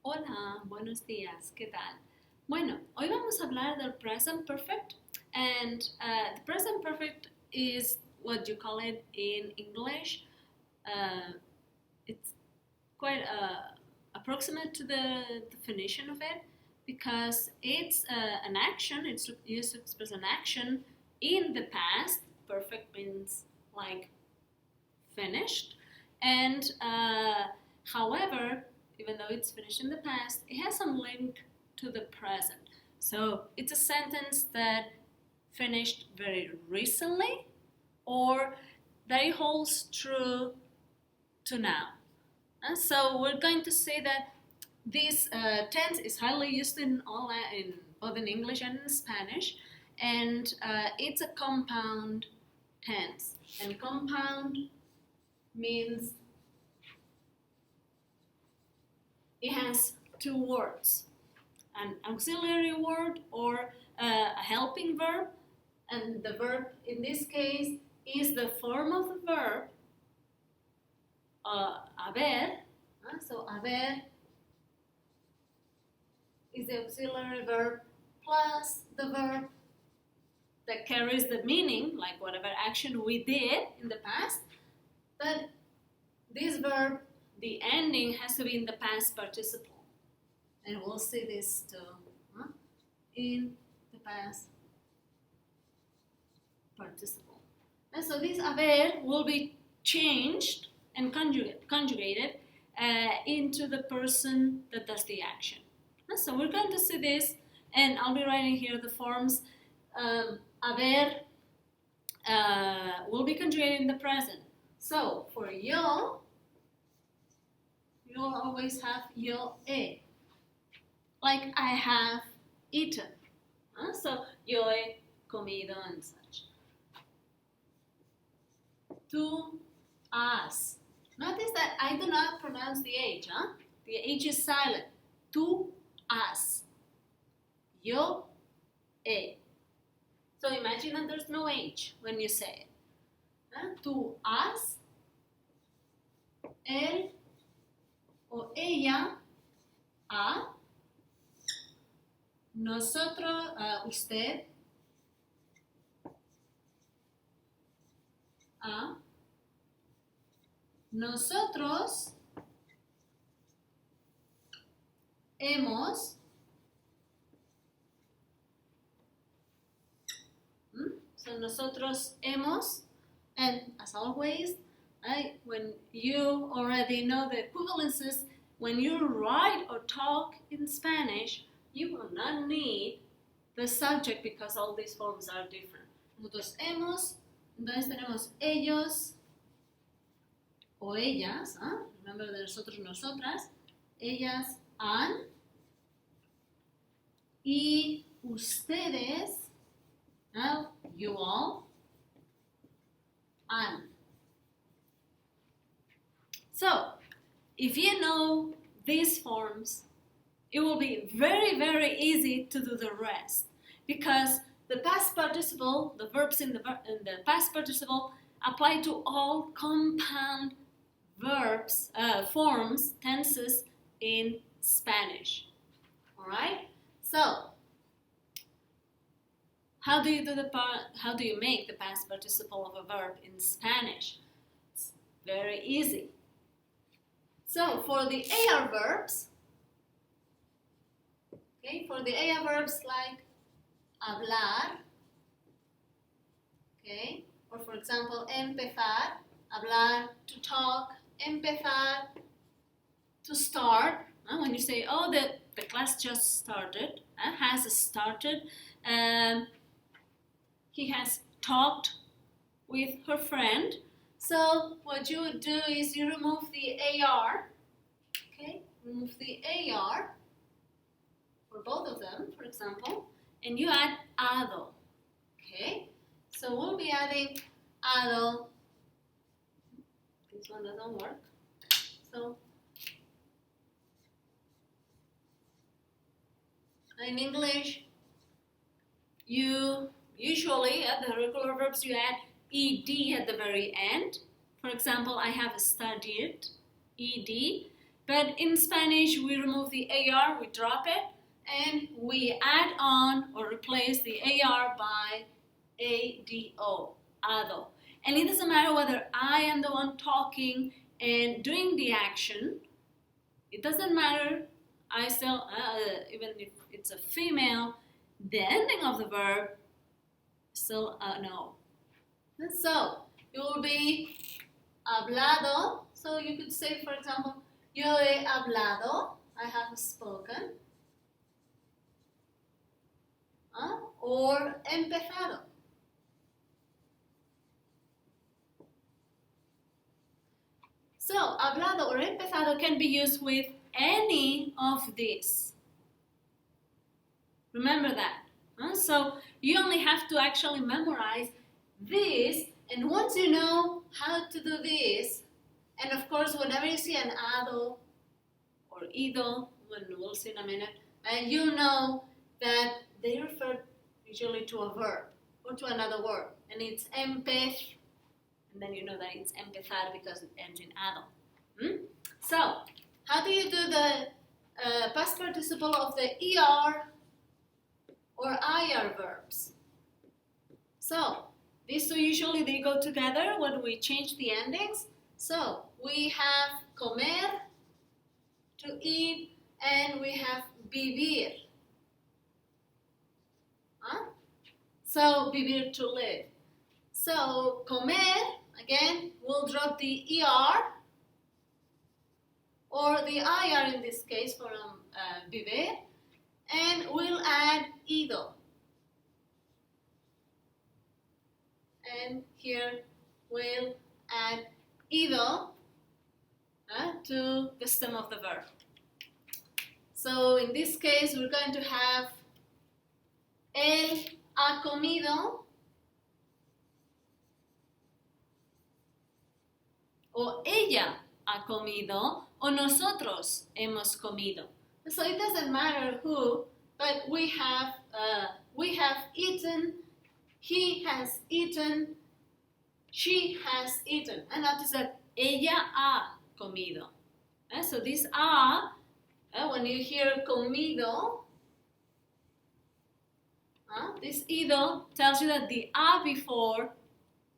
Hola, buenos días, ¿qué tal? Bueno, hoy vamos a hablar del present perfect, and the present perfect is what you call it in English. It's quite approximate to the definition of it because it's an action, it's used to express an action in the past. Perfect means like finished, and however, even though it's finished in the past, it has some link to the present. So it's a sentence that finished very recently or that it holds true to now. So we're going to say that this tense is highly used in both in English and in Spanish, and it's a compound tense. And compound means it has two words, an auxiliary word or a helping verb, and the verb in this case is the form of the verb haber. So haber is the auxiliary verb plus the verb that carries the meaning, like whatever action we did in the past. But this verb, the ending has to be in the past participle. And we'll see this too in the past participle. And so this haber will be changed and conjugated into the person that does the action. And so we're going to see this, and I'll be writing here the forms. Haber will be conjugated in the present. So for yo, you'll always have yo he, like I have eaten. So yo he comido and such. Tú has. Notice that I do not pronounce the H. The H is silent. Tú has. Yo he. So imagine that there's no H when you say it. Tú has. Él o ella ha. Nosotros, usted ha. Nosotros hemos. So nosotros hemos, and as always, when you already know the equivalences, when you write or talk in Spanish, you will not need the subject because all these forms are different. Nosotros hemos, entonces tenemos ellos o ellas, remember de nosotros, nosotras, ellas han, y ustedes, you all, han. So, if you know these forms, it will be very, very easy to do the rest because the past participle, the verbs in the past participle apply to all compound verbs, forms, tenses in Spanish. All right? So, how do you make the past participle of a verb in Spanish? It's very easy. So for the AR verbs, for the AR verbs like hablar, or for example, empezar, hablar, to talk, empezar, to start. When you say, oh, the class just started, has started, he has talked with her friend. So what you would do is you remove the AR, remove the AR for both of them, for example, and you add ado, So we'll be adding ado. This one doesn't work. So in English, you usually at the regular verbs you add ed at the very end. For example, I have studied, ed, But in Spanish, we remove the AR, we drop it, and we add on or replace the AR by ADO, ADO. And it doesn't matter whether I am the one talking and doing the action. It doesn't matter. I still, even if it's a female, the ending of the verb still no. So it will be hablado. So you could say, for example, yo he hablado, I have spoken. Or empezado. So, hablado or empezado can be used with any of these. Remember that. So, you only have to actually memorize this, and once you know how to do this, and of course, whenever you see an ado or ido, we'll see in a minute, and you know that they refer usually to a verb or to another word, and it's empez, and then you know that it's empezar because it ends in ado. So, how do you do the past participle of the ER or IR verbs? So, these two usually they go together when we change the endings. So, we have comer, to eat, and we have vivir. So, vivir, to live. So, comer, again, we'll drop the ER or the IR in this case for vivir, and we'll add ido. And here we'll add ido to the stem of the verb. So in this case, we're going to have él ha comido, o ella ha comido, o nosotros hemos comido. So it doesn't matter who, but we have eaten, he has eaten, she has eaten. And notice that ella ha comido. So this ha, when you hear comido, this ido tells you that the a before,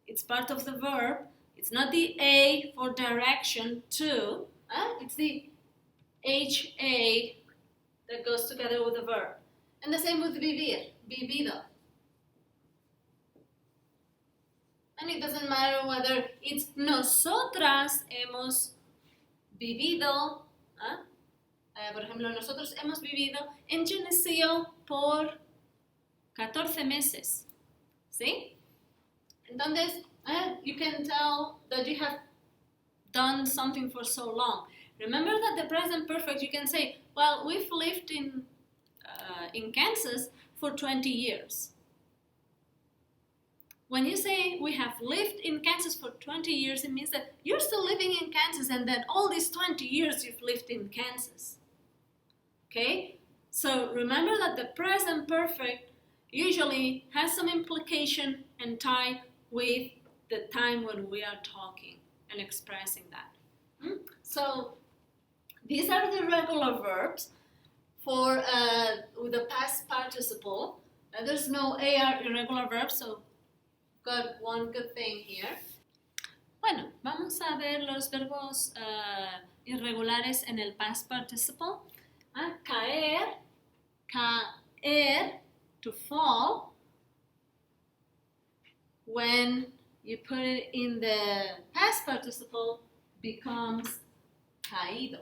it's part of the verb. It's not the a for direction to, it's the ha that goes together with the verb. And the same with vivir, vivido. And it doesn't matter whether it's nosotras hemos vivido, por ejemplo, nosotros hemos vivido en Geneseo por 14 meses. ¿Sí? Entonces, you can tell that you have done something for so long. Remember that the present perfect, you can say, well, we've lived in Kansas for 20 years. When you say we have lived in Kansas for 20 years, it means that you're still living in Kansas and that all these 20 years you've lived in Kansas. Okay? So remember that the present perfect usually has some implication and tie with the time when we are talking and expressing that. So these are the regular verbs for with the past participle. There's no AR irregular verbs, so got one good thing here. Bueno, vamos a ver los verbos irregulares en el past participle. Caer, caer, to fall. When you put it in the past participle, becomes caído.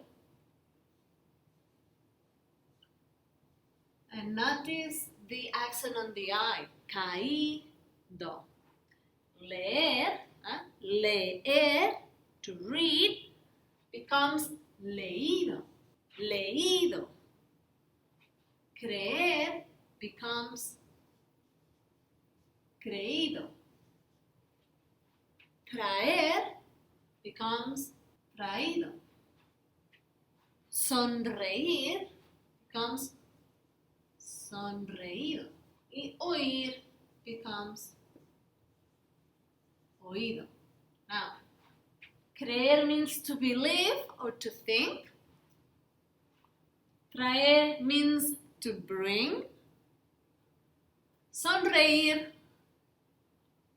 And notice the accent on the I, caído. Leer, leer, to read, becomes leído, leído. Creer becomes creído. Traer becomes traído. Sonreír becomes sonreído. Y oír becomes oído. Now, creer means to believe or to think. Traer means to bring. Sonreír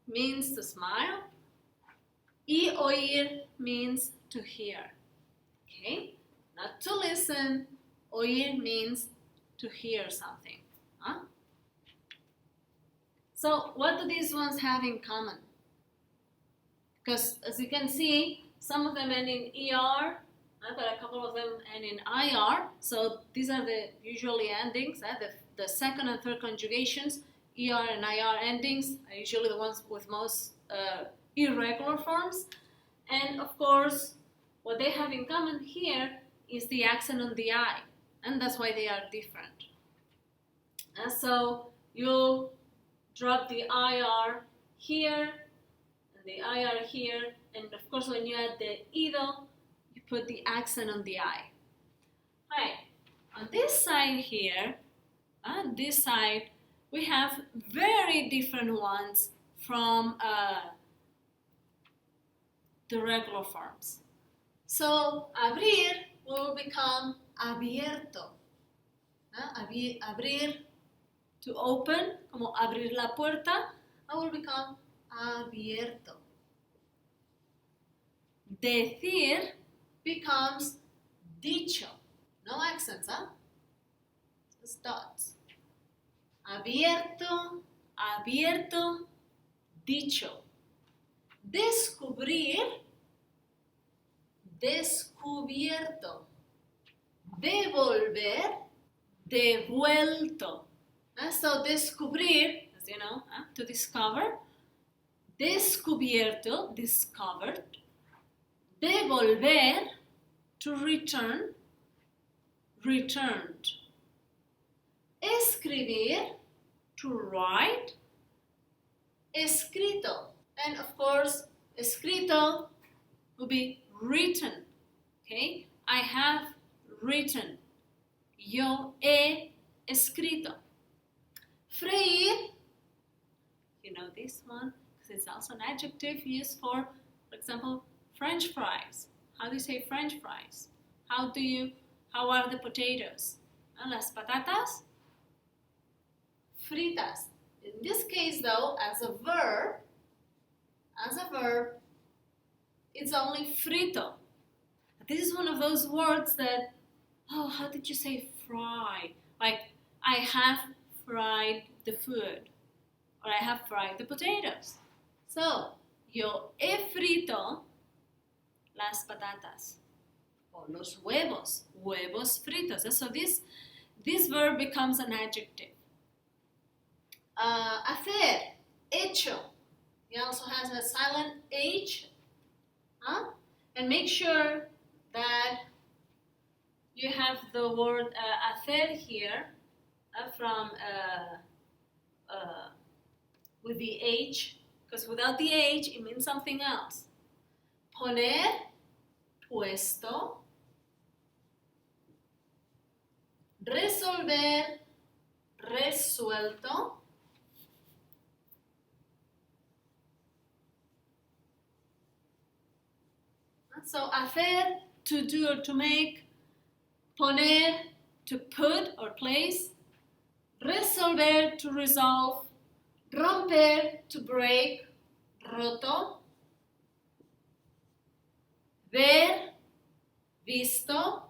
means to smile. Y oír means to hear. Okay? Not to listen. Oír means to hear something. Huh? So what do these ones have in common? Because as you can see, some of them end in ER, but a couple of them end in IR. So these are the usually endings, the second and third conjugations. ER and IR endings are usually the ones with most irregular forms. And of course, what they have in common here is the accent on the I, and that's why they are different. And so you'll drop the IR here, and the IR here, and of course when you add the ido, you put the accent on the I. Alright, on this side here, on this side, we have very different ones from the regular forms. So, abrir will become abierto. Abrir, to open, como abrir la puerta, will become abierto. Decir becomes dicho. No accents, huh? Just dots. Abierto, abierto, dicho. Descubrir, descubierto. Devolver, devuelto. So descubrir, as you know, to discover. Descubierto, discovered. Devolver, to return, returned. Escribir, to write. Escrito. And of course, escrito will be written. Okay? I have written. Yo he escrito. Freír, you know this one, because it's also an adjective used for example, French fries. How do you say French fries? How are the potatoes? Las patatas fritas. In this case though, as a verb, it's only frito. This is one of those words that, oh, how did you say fry? Like, I have fried the food, or I have fried the potatoes. So, yo he frito las patatas, or los huevos, huevos fritos. So this verb becomes an adjective. Hacer, hecho. It also has a silent H. And make sure that you have the word hacer here with the H, because without the H it means something else. Poner, puesto. Resolver, resuelto. So hacer, to do or to make. Poner, to put or place. Resolver, to resolve. Romper, to break. Roto. Ver, visto.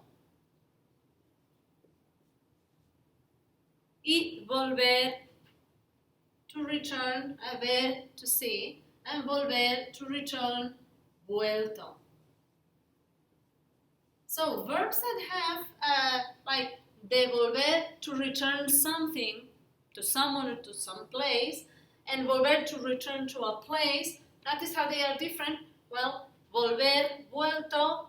Y volver, to return. Ver, to see. And volver, to return. Vuelto. So verbs that have like devolver, to return something to someone or to some place, and volver, to return to a place. Notice how they are different. Well, volver, vuelto,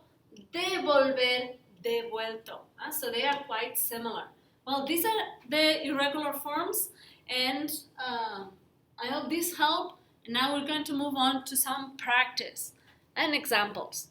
devolver, devuelto. So they are quite similar. Well, these are the irregular forms, and I hope this helped. And now we're going to move on to some practice and examples.